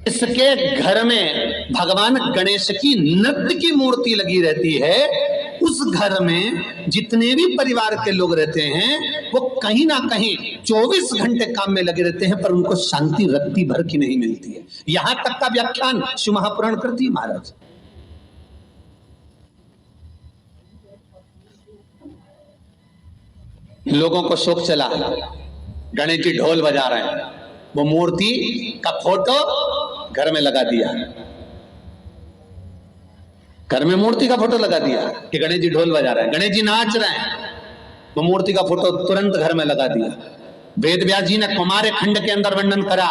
इसके घर में भगवान गणेश की नृत्य की मूर्ति लगी रहती है। उस घर में जितने भी परिवार के लोग रहते हैं वो कहीं ना कहीं 24 घंटे काम में लगे रहते हैं, पर उनको शांति रत्ती भर की नहीं मिलती है। यहां तक का व्याख्यान शिव महापुराण करती है महाराज। लोगों को शोक चला, गणेश जी ढोल बजा रहे हैं, वो मूर्ति का फोटो घर में लगा दिया, घर में मूर्ति का फोटो लगा दिया कि गणेश जी ढोल बजा रहे हैं, गणेश जी नाच रहे हैं, वो मूर्ति का फोटो तुरंत घर में लगा दिया। वेद व्यास जी ने कुमार खंड के अंदर वर्णन करा,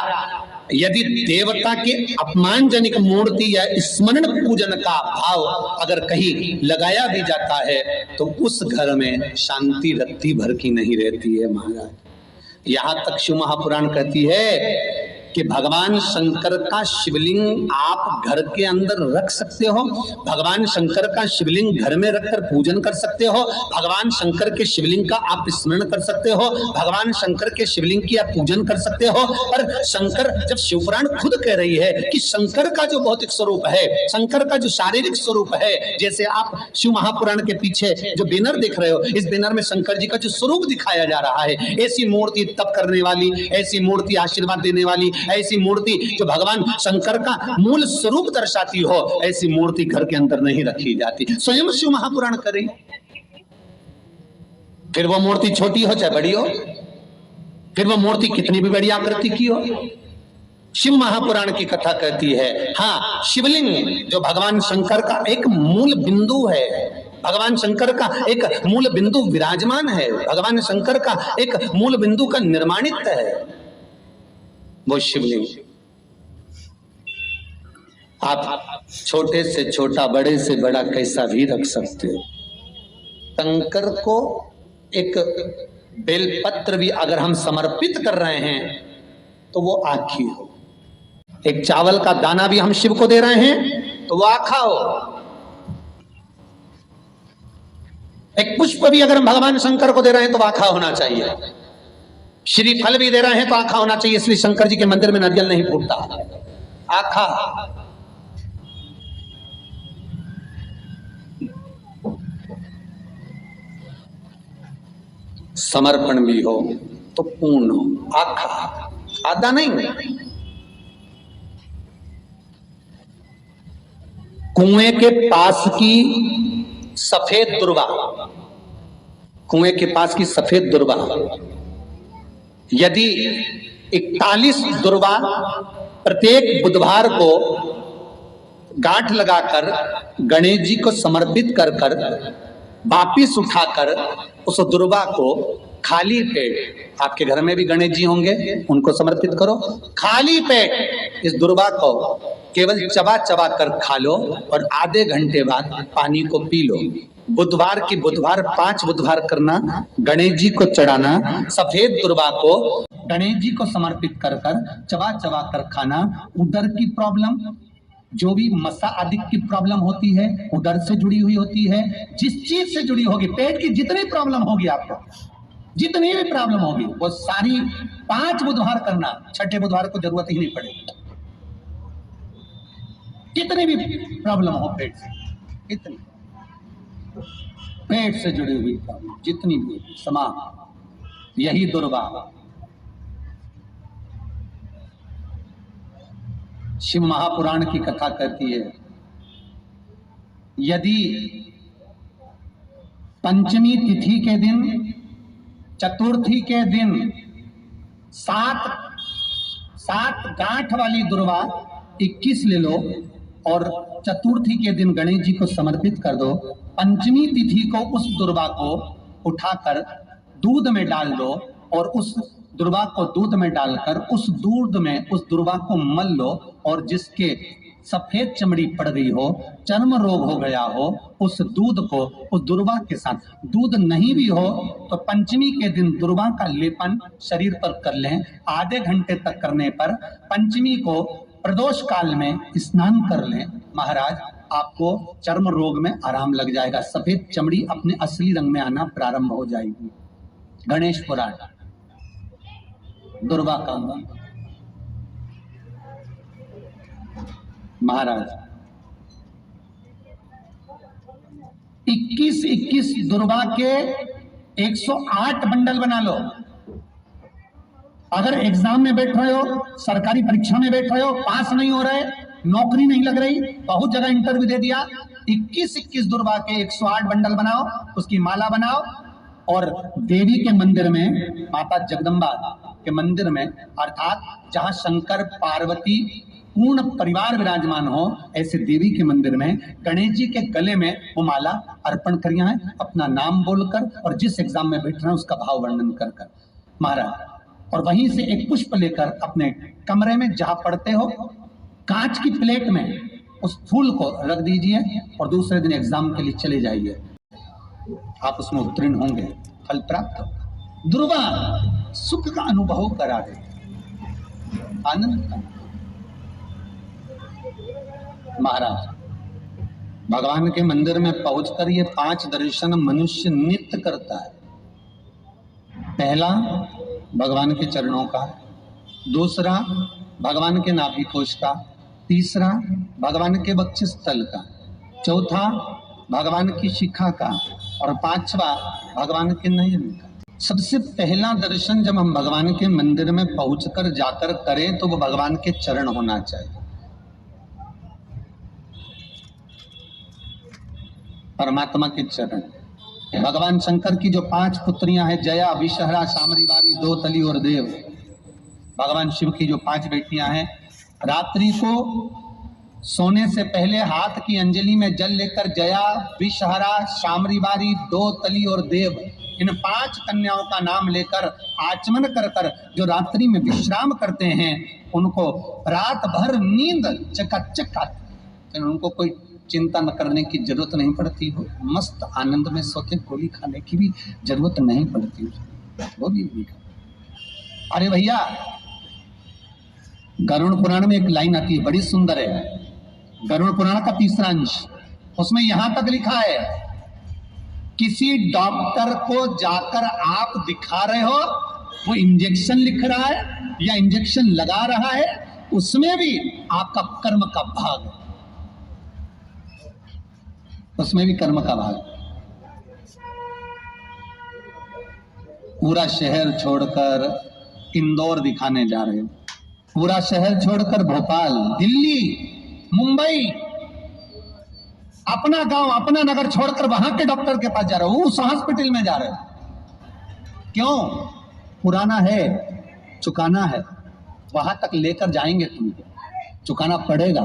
यदि देवता के अपमानजनक मूर्ति या स्मरण पूजन का भाव अगर कहीं लगाया भी जाता है तो उस घर में शांति रत्ती भर की नहीं रहती है महाराज। यहां तक शिव महापुराण कहती है कि भगवान शंकर का शिवलिंग आप घर के अंदर रख सकते हो, भगवान शंकर का शिवलिंग घर में रखकर पूजन कर सकते हो, भगवान शंकर के शिवलिंग का आप स्मरण कर सकते हो, भगवान शंकर के शिवलिंग की आप पूजन कर सकते हो। पर शंकर, जब शिवपुराण खुद कह रही है कि शंकर का जो भौतिक स्वरूप है, शंकर का जो शारीरिक स्वरूप है, जैसे आप शिव महापुराण के पीछे जो बैनर देख रहे हो, इस बैनर में शंकर जी का जो स्वरूप दिखाया जा रहा है, ऐसी मूर्ति तप करने वाली, ऐसी मूर्ति आशीर्वाद देने वाली, ऐसी मूर्ति जो भगवान शंकर का मूल स्वरूप दर्शाती हो, ऐसी मूर्ति घर के अंदर नहीं रखी जाती। स्वयं शिव महापुराण करे, फिर वो मूर्ति छोटी हो चाहे बड़ी हो, फिर वो मूर्ति कितनी भी बड़ी आकृति की हो, शिव महापुराण की कथा कहती है। हाँ, शिवलिंग जो भगवान शंकर का एक मूल बिंदु है, भगवान शंकर का एक मूल बिंदु विराजमान है, भगवान शंकर का एक मूल बिंदु का निर्माणित है वो शिवलिंग। आप छोटे से छोटा, बड़े से बड़ा कैसा भी रख सकते हो। शंकर को एक बेलपत्र भी अगर हम समर्पित कर रहे हैं तो वो आखी हो, एक चावल का दाना भी हम शिव को दे रहे हैं तो वो आखा हो, एक पुष्प भी अगर हम भगवान शंकर को दे रहे हैं तो आखा होना चाहिए, श्रीफल भी दे रहे हैं तो आखा होना चाहिए। इसलिए शंकर जी के मंदिर में नारियल नहीं फूटता, आखा। समर्पण भी हो तो पूर्ण हो, आखा, आधा नहीं। कुएं के पास की सफेद दुर्वा, कुएं के पास की सफेद दुर्वा, यदि 41 दुर्वा प्रत्येक बुधवार को गांठ लगाकर गणेश जी को समर्पित कर कर वापिस उठाकर उस दुर्वा को खाली पेट, आपके घर में भी गणेश जी होंगे, उनको समर्पित करो, खाली पेट इस दुर्वा को केवल चबा चबा कर खा लो और आधे घंटे बाद पानी को पी लो। बुधवार की बुधवार 5 बुधवार करना, गणेश जी को चढ़ाना, सफेद दुर्वा को गणेश जी को समर्पित कर कर चबा चबा कर खाना। उदर की प्रॉब्लम, जो भी मसा आदि की प्रॉब्लम होती है, उदर से जुड़ी हुई होती है, जिस चीज से जुड़ी होगी, पेट की जितनी प्रॉब्लम होगी, आपको जितनी भी प्रॉब्लम होगी, वो सारी 5 बुधवार करना, 6ठे बुधवार को जरूरत ही नहीं पड़ेगी। कितनी भी प्रॉब्लम हो पेट से, इतनी पेट से जुड़ी हुई प्रॉब्लम जितनी भी समाप्त, यही दुर्वा। शिव महापुराण की कथा कहती है, यदि पंचमी तिथि के दिन, चतुर्थी के दिन 7 गांठ वाली दुर्वा 21 ले लो और चतुर्थी के दिन गणेश जी को समर्पित कर दो। पंचमी तिथि को उस दुर्वा को उठाकर दूध में डाल दो और उस दुर्वा को दूध में डालकर उस दूध में उस दुर्वा को मल लो, और जिसके सफेद चमड़ी पड़ गई हो, चर्म रोग हो गया हो, उस दूध को उस दुर्वा के साथ, दूध नहीं भी हो तो पंचमी के दिन दुर्वा का लेपन शरीर पर कर लें। आधे घंटे तक करने पर पंचमी को प्रदोष काल में स्नान कर लें। महाराज, आपको चर्म रोग में आराम लग जाएगा, सफेद चमड़ी अपने असली रंग में आना प्रारंभ हो जाएगी। गणेश पुराण, दुर्वा का महाराज 21-21 दुर्वा के 108 बंडल बना लो। अगर एग्जाम में बैठ रहे हो, सरकारी परीक्षा में बैठ रहे हो, पास नहीं हो रहे, नौकरी नहीं लग रही, बहुत जगह इंटरव्यू दे दिया, 21-21 दुर्वा के 108 बंडल बनाओ, उसकी माला बनाओ और देवी के मंदिर में, माता जगदम्बा के मंदिर में, अर्थात जहां शंकर पार्वती पूर्ण परिवार विराजमान हो, ऐसे देवी के मंदिर में गणेश जी के गले में वो माला अर्पण करिया है, अपना नाम बोलकर और जिस एग्जाम में बैठ रहे हैं उसका भाव वर्णन कर कर महाराज। और वहीं से एक पुष्प लेकर अपने कमरे में जहां पढ़ते हो, कांच की प्लेट में उस फूल को रख दीजिए और दूसरे दिन एग्जाम के लिए चले जाइए, आप उसमें उत्तीर्ण होंगे, फल प्राप्त होगा। दुर्वा सुख का अनुभव करा दे, आनंद का। महाराज भगवान के मंदिर में पहुंचकर ये 5 दर्शन मनुष्य नित्य करता है। पहला भगवान के चरणों का, दूसरा भगवान के नाभि कोश का, तीसरा भगवान के वक्षस्थल का, चौथा भगवान की शिखा का और 5वां भगवान के नयन का। सबसे पहला दर्शन जब हम भगवान के मंदिर में पहुंचकर जाकर करें तो वो भगवान के चरण होना चाहिए। परमात्मा के चरण। भगवान शंकर की जो 5 पुत्रियां हैं, जया, विषहरा, शामरीवारी, दोतली और देव। भगवान शिव की जो 5 बेटियां हैं, रात्रि को सोने से पहले हाथ की अंजलि में जल लेकर जया, विषहरा, शामरीवारी, दोतली और देव, इन 5 कन्याओं का नाम लेकर आचमन कर कर जो रात्रि में विश्राम करते हैं, उनको रात भर नींद चकाचक आती है। उनको कोई चिंता न करने की जरूरत नहीं पड़ती हो, मस्त आनंद में सोते, गोली खाने की भी जरूरत नहीं पड़ती हो। गोली नहीं खा। अरे भैया, गरुड़ पुराण में एक लाइन आती है, बड़ी सुंदर है। गरुड़ पुराण का 3रा अंश, उसमें यहां तक लिखा है, किसी डॉक्टर को जाकर आप दिखा रहे हो, वो इंजेक्शन लिख रहा है या इंजेक्शन लगा रहा है, उसमें भी आपका कर्म का भाग है, उसमें भी कर्म का भाग। पूरा शहर छोड़कर इंदौर दिखाने जा रहे हो, पूरा शहर छोड़कर भोपाल, दिल्ली, मुंबई, अपना गांव, अपना नगर छोड़कर वहां के डॉक्टर के पास जा रहे हो, उस हॉस्पिटल में जा रहे हो। क्यों? पुराना है, चुकाना है, वहां तक लेकर जाएंगे, तुमको चुकाना पड़ेगा।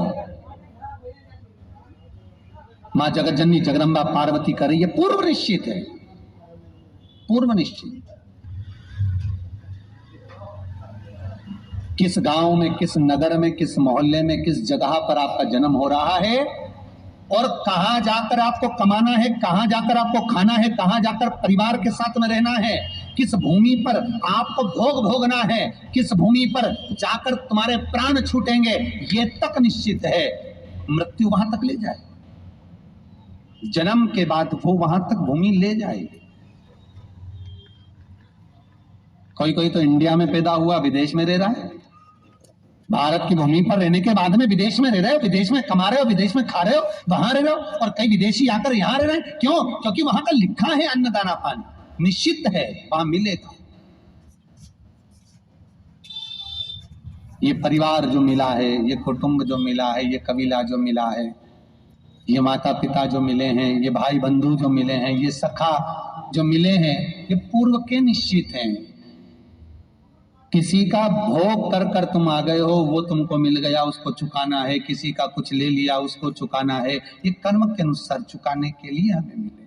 मां जगत जननी जगदम्बा पार्वती कर रही है, पूर्व निश्चित है, पूर्व निश्चित। किस गांव में, किस नगर में, किस मोहल्ले में, किस जगह पर आपका जन्म हो रहा है और कहां जाकर आपको कमाना है, कहां जाकर आपको खाना है, कहां जाकर परिवार के साथ में रहना है, किस भूमि पर आपको भोग भोगना है, किस भूमि पर जाकर तुम्हारे प्राण छूटेंगे, ये तक निश्चित है। मृत्यु वहां तक ले जाए, जन्म के बाद वो वहां तक भूमि ले जाएगी। कोई कोई तो इंडिया में पैदा हुआ, विदेश में रह रहा है, भारत की भूमि पर रहने के बाद में विदेश में रह रहे हो, विदेश में कमा रहे हो, विदेश में खा रहे हो, वहां रह रहे हो, और कई विदेशी आकर यहां रह रहे हैं। क्यों? क्योंकि वहां का लिखा है अन्नदाना पानी, निश्चित है, वहां मिलेगा। ये परिवार जो मिला है, ये कुटुंब जो मिला है, ये कबीला जो मिला है, ये माता पिता जो मिले हैं, ये भाई बंधु जो मिले हैं, ये सखा जो मिले हैं, ये पूर्व के निश्चित हैं। किसी का भोग कर कर तुम आ गए हो, वो तुमको मिल गया, उसको चुकाना है। किसी का कुछ ले लिया, उसको चुकाना है। ये कर्म के अनुसार चुकाने के लिए हमें मिले।